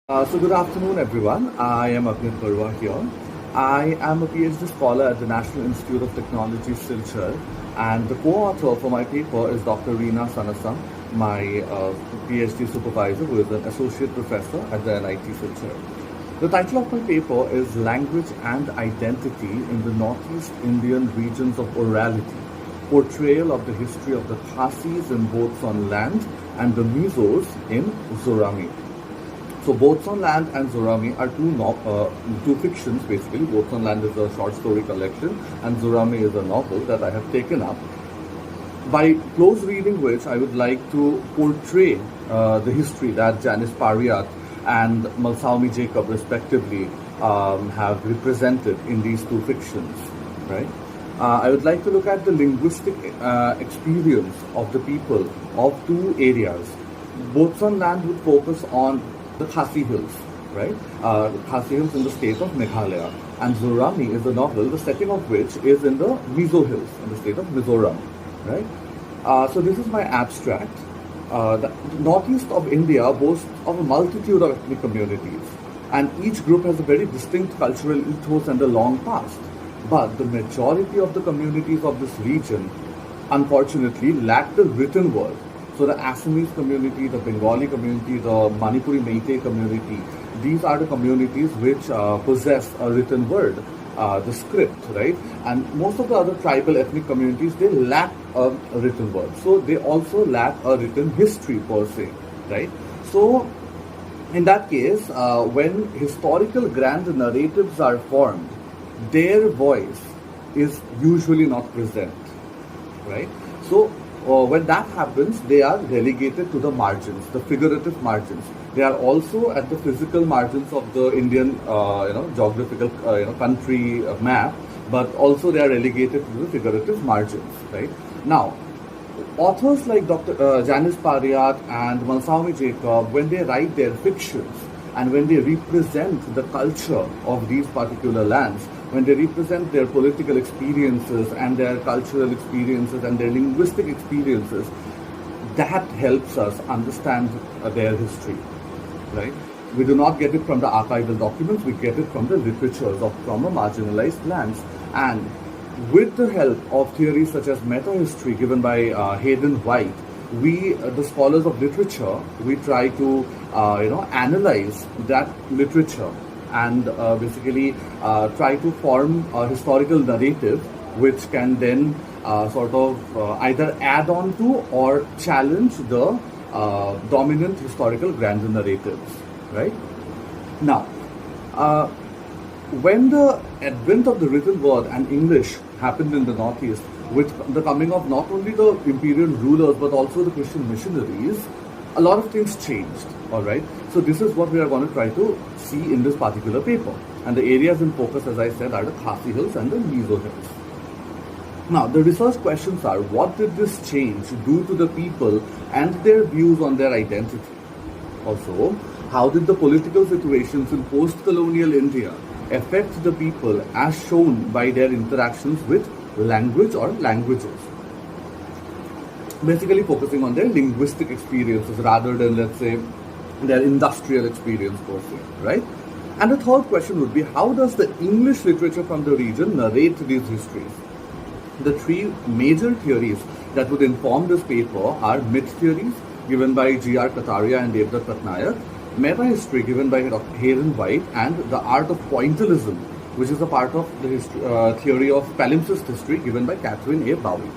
So good afternoon, everyone. I am Abhinit Barua here. I am a PhD scholar at the National Institute of Technology, Silchar, and the co-author for my paper is Dr. Reena Sanasam, my PhD supervisor, who is an associate professor at the NIT Silchar. The title of my paper is Language and Identity in the Northeast Indian Regions of Orality, portrayal of the history of the Khasis in Boats on Land and the Mizos in Zorami. So Boats on Land and Zorami are two fictions basically. Boats on Land is a short story collection and Zorami is a novel that I have taken up. By close reading which I would like to portray the history that Janice Pariyat and Malsawmi Jacob respectively have represented in these two fictions, right? I would like to look at the linguistic experience of the people of two areas. Boats on Land would focus on the Khasi Hills, right? Khasi Hills in the state of Meghalaya. And Zorami is a novel, the setting of which is in the Mizo Hills in the state of Mizoram, right? So this is my abstract. The northeast of India boasts of a multitude of ethnic communities, and each group has a very distinct cultural ethos and a long past. But the majority of the communities of this region, unfortunately, lack the written word. So the Assamese community, the Bengali community, the Manipuri Meitei community, these are the communities which possess a written word, the script, right? And most of the other tribal ethnic communities, they lack a written word. So they also lack a written history per se, right? So in that case, when historical grand narratives are formed, their voice is usually not present, right? So when that happens, they are relegated to the margins, the figurative margins. They are also at the physical margins of the Indian, geographical, country map, but also they are relegated to the figurative margins, right? Now, authors like Dr. Janice Pariyat and Malsawmi Jacob, when they write their fictions and when they represent the culture of these particular lands, when they represent their political experiences and their cultural experiences and their linguistic experiences, that helps us understand their history, right? We do not get it from the archival documents, we get it from the literatures from the marginalized lands. And with the help of theories such as meta-history given by Hayden White, we, the scholars of literature, we try to, analyze that literature and basically try to form a historical narrative which can then either add on to or challenge the dominant historical grand narratives, right? Now, when the advent of the written word and English happened in the Northeast, with the coming of not only the imperial rulers but also the Christian missionaries, a lot of things changed, all right? So this is what we are going to try to see in this particular paper. And the areas in focus, as I said, are the Khasi Hills and the Mizo Hills. Now, the research questions are, what did this change do to the people and their views on their identity? Also, how did the political situations in post-colonial India affect the people as shown by their interactions with language or languages? Basically focusing on their linguistic experiences rather than, let's say, their industrial experience per se, right? And the third question would be, how does the English literature from the region narrate these histories? The three major theories that would inform this paper are myth theories given by G.R. Kataria and Devdutt Patnaik, meta-history given by Hayden White, and the art of pointillism, which is a part of the theory of palimpsest history given by Catherine A. Bowie.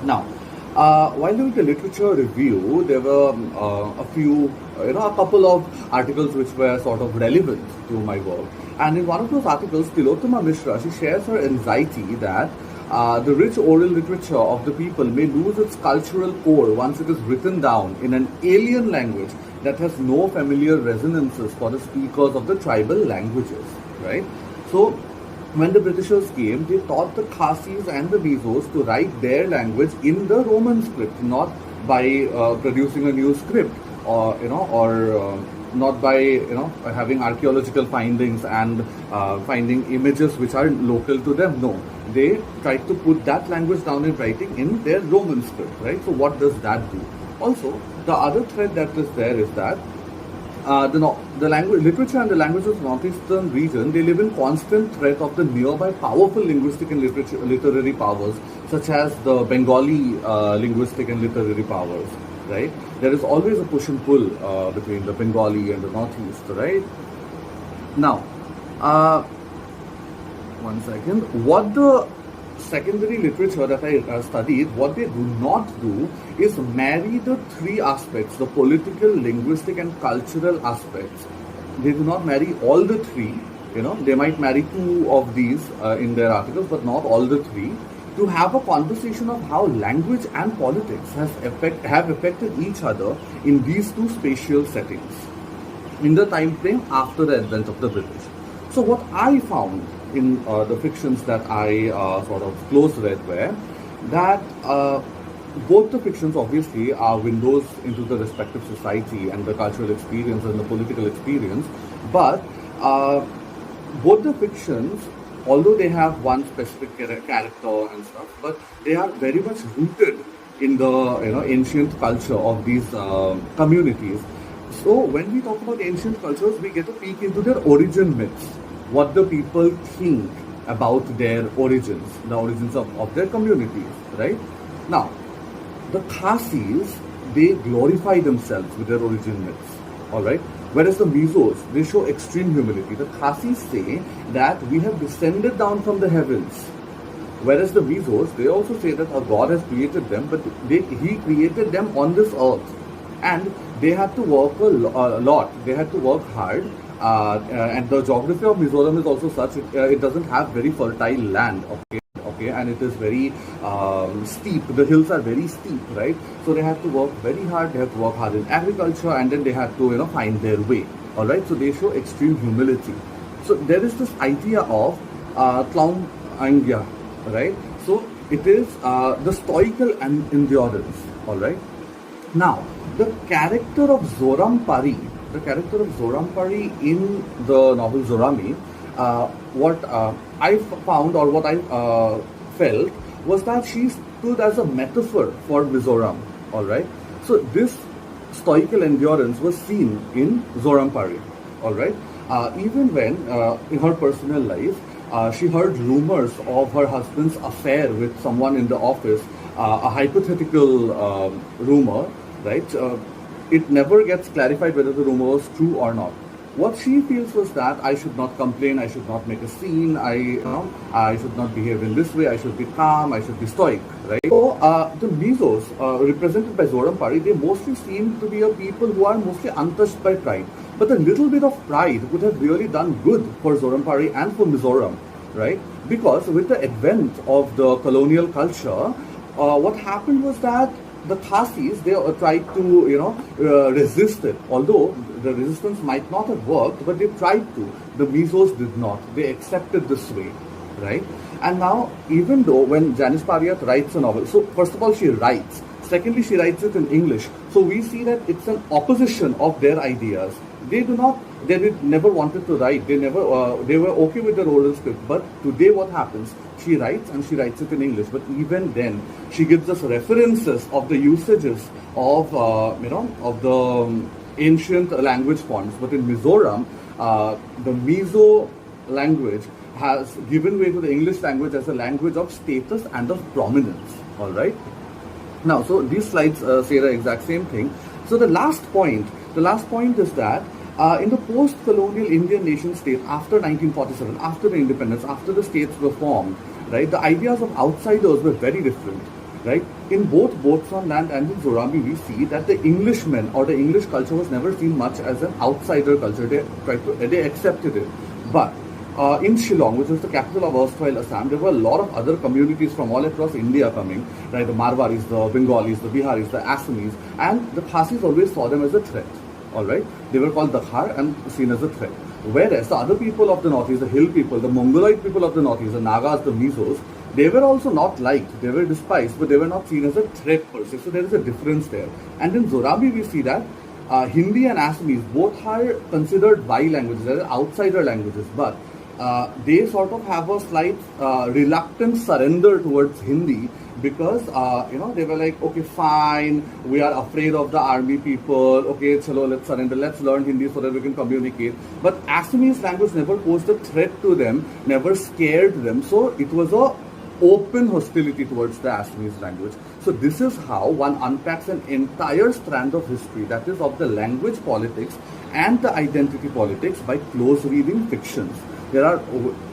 Now, while doing the literature review, there were a couple of articles which were sort of relevant to my work. And in one of those articles, Tilottama Mishra, she shares her anxiety that the rich oral literature of the people may lose its cultural core once it is written down in an alien language that has no familiar resonances for the speakers of the tribal languages, right? So, when the Britishers came, they taught the Khasis and the Mizos to write their language in the Roman script, not by producing a new script, or not by having archaeological findings and finding images which are local to them. No, they tried to put that language down in writing in their Roman script, right? So what does that do? Also, the other thread that is there is that the language, literature and the language of the northeastern region, they live in constant threat of the nearby powerful linguistic and literary powers, such as the Bengali linguistic and literary powers, right? There is always a push and pull between the Bengali and the northeast, right? Now, one second. What the secondary literature that I studied, what they do not do is marry the three aspects, the political, linguistic and cultural aspects. They do not marry all the three, they might marry two of these in their articles, but not all the three, to have a conversation of how language and politics have affected each other in these two spatial settings in the time frame after the advent of the British. So what I found in the fictions that I sort of close read were that both the fictions obviously are windows into the respective society and the cultural experience and the political experience, but both the fictions, although they have one specific character and stuff, but they are very much rooted in the ancient culture of these communities. So when we talk about ancient cultures, we get a peek into their origin myths, what the people think about their origins, the origins of their communities, right? Now, the Khasis, they glorify themselves with their origin myths, all right? Whereas the Mizos, they show extreme humility. The Khasis say that we have descended down from the heavens. Whereas the Mizos, they also say that a god has created them, but he created them on this earth. And they had to work a lot. They had to work hard. And the geography of Mizoram is also such, it doesn't have very fertile land, okay, and it is very steep. The hills are very steep, right? So they have to work very hard. They have to work hard in agriculture, and then they have to, find their way, all right? So they show extreme humility. So there is this idea of Tlaum Angya, right? So it is the stoical endurance, all right? Now, the character of Zoram Pari in the novel Zorami, what I found or what I felt was that she stood as a metaphor for Mizoram, all right? So this stoical endurance was seen in Zoram Pari, all right? Even when in her personal life, she heard rumors of her husband's affair with someone in the office, a hypothetical rumor, right? It never gets clarified whether the rumor was true or not. What she feels was that I should not complain, I should not make a scene, I should not behave in this way, I should be calm, I should be stoic, right? So the Mizos, represented by Zoram Pari, they mostly seem to be a people who are mostly untouched by pride. But a little bit of pride would have really done good for Zoram Pari and for Mizoram, right? Because with the advent of the colonial culture, what happened was that the Khasis, they tried to, resist it. Although the resistance might not have worked, but they tried to. The Mizos did not. They accepted this way, right? And now, even though when Janice Pariyat writes a novel, so first of all, she writes. Secondly, she writes it in English. So we see that it's an opposition of their ideas. They never wanted to write. They were okay with their oral script. But today what happens? She writes and she writes it in English. But even then, she gives us references of the usages of the ancient language forms. But in Mizoram, the Mizo language has given way to the English language as a language of status and of prominence. All right. Now, so these slides say the exact same thing. So the last point is that in the post-colonial Indian nation state after 1947, after the independence, after the states were formed, right, the ideas of outsiders were very different, right? In both Botswana and in Zorami, we see that the Englishmen or the English culture was never seen much as an outsider culture. They accepted it, but in Shillong, which was the capital of erstwhile Assam, there were a lot of other communities from all across India coming, right? The Marwaris, the Bengalis, the Biharis, the Assamese, and the Khasis always saw them as a threat, all right? They were called Dakhar and seen as a threat. Whereas the other people of the Northeast, the hill people, the Mongoloid people of the Northeast, the Nagas, the Mizos, they were also not liked, they were despised, but they were not seen as a threat per se. So there is a difference there. And in Zorami, we see that Hindi and Assamese both are considered by languages, as outsider languages, but they sort of have a slight reluctant surrender towards Hindi because they were like, okay, fine, we are afraid of the army people, okay, chalo, let's surrender, let's learn Hindi so that we can communicate. But Assamese language never posed a threat to them, never scared them, so it was a open hostility towards the Assamese language. So this is how one unpacks an entire strand of history, that is of the language politics and the identity politics, by close reading fictions. There are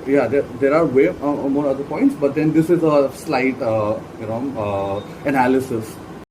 there are way more other points, but then this is a slight analysis